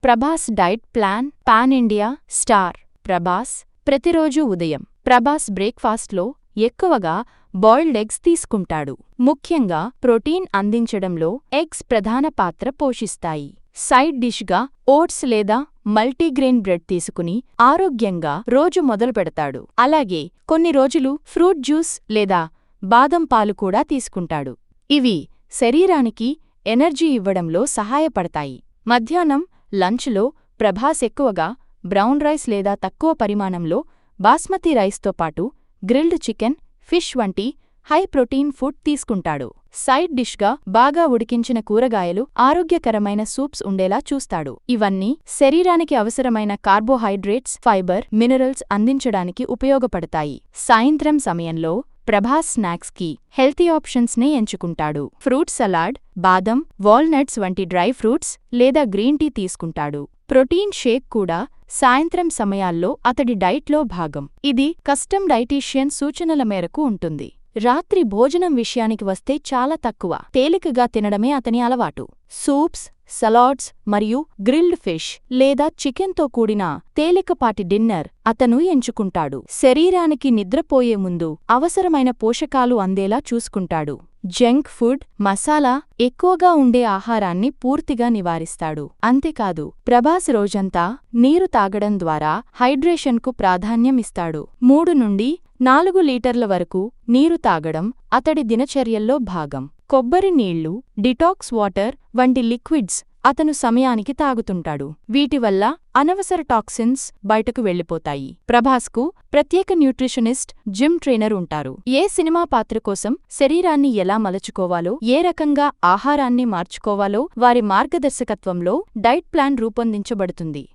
Prabhas diet plan pan India star Prabhas ప్రతిరోజు ఉదయం ప్రభాస్ బ్రేక్ఫాస్ట్లో ఎక్కువగా బాయిల్డ్ ఎగ్స్ తీసుకుంటాడు. ముఖ్యంగా ప్రోటీన్ అందించడంలో ఎగ్స్ ప్రధాన పాత్ర పోషిస్తాయి. సైడ్ డిష్గా ఓట్స్ లేదా మల్టీగ్రెయిన్ బ్రెడ్ తీసుకుని ఆరోగ్యంగా రోజు మొదలుపెడతాడు. అలాగే కొన్ని రోజులు ఫ్రూట్ జ్యూస్ లేదా బాదం పాలు కూడా తీసుకుంటాడు. ఇవి శరీరానికి ఎనర్జీ ఇవ్వడంలో సహాయపడతాయి. మధ్యాహ్నం లంచ్లో ప్రభాస్ ఎక్కువగా బ్రౌన్ రైస్ లేదా తక్కువ పరిమాణంలో బాస్మతి రైస్తో పాటు గ్రిల్డ్ చికెన్, ఫిష్ వంటి హై ప్రోటీన్ ఫుడ్ తీసుకుంటాడు. సైడ్ డిష్గా బాగా ఉడికించిన కూరగాయలు, ఆరోగ్యకరమైన సూప్స్ ఉండేలా చూస్తాడు. ఇవన్నీ శరీరానికి అవసరమైన కార్బోహైడ్రేట్స్, ఫైబర్, మినరల్స్ అందించడానికి ఉపయోగపడతాయి. సాయంత్రం సమయంలో ప్రభాస్ స్నాక్స్కి హెల్తీ ఆప్షన్స్నే ఎంచుకుంటాడు. ఫ్రూట్ సలాడ్, బాదం, వాల్నట్స్ వంటి డ్రై ఫ్రూట్స్ లేదా గ్రీన్ టీ తీసుకుంటాడు. ప్రోటీన్ షేక్ కూడా సాయంత్రం సమయాల్లో అతడి డైట్లో భాగం. ఇది కస్టమ్ డైటీషియన్ సూచనల మేరకు ఉంటుంది. రాత్రి భోజనం విషయానికి వస్తే చాలా తక్కువ, తేలికగా తినడమే అతని అలవాటు. సూప్స్, సలాడ్స్ మరియు గ్రిల్డ్ ఫిష్ లేదా చికెన్తో కూడిన తేలికపాటి డిన్నర్ అతను ఎంచుకుంటాడు. శరీరానికి నిద్రపోయే ముందు అవసరమైన పోషకాలు అందేలా చూసుకుంటాడు. జంక్ ఫుడ్, మసాలా ఎక్కువగా ఉండే ఆహారాన్ని పూర్తిగా నివారిస్తాడు. అంతేకాదు, ప్రభాస్ రోజంతా నీరు తాగడం ద్వారా హైడ్రేషన్కు ప్రాధాన్యం ఇస్తాడు. 3 నుండి 4 లీటర్ల వరకు నీరు తాగడం అతడి దినచర్యల్లో భాగం. కొబ్బరి నీళ్లు, డిటాక్స్ వాటర్ వంటి లిక్విడ్స్ అతను సమయానికి తాగుతుంటాడు. వీటివల్ల అనవసర టాక్సిన్స్ బయటకు వెళ్లిపోతాయి. ప్రభాస్కు ప్రత్యేక న్యూట్రిషనిస్ట్, జిమ్ ట్రైనర్ ఉంటారు. ఏ సినిమా పాత్ర కోసం శరీరాన్ని ఎలా మలచుకోవాలో, ఏ రకంగా ఆహారాన్ని మార్చుకోవాలో వారి మార్గదర్శకత్వంలో డైట్ ప్లాన్ రూపొందించబడుతుంది.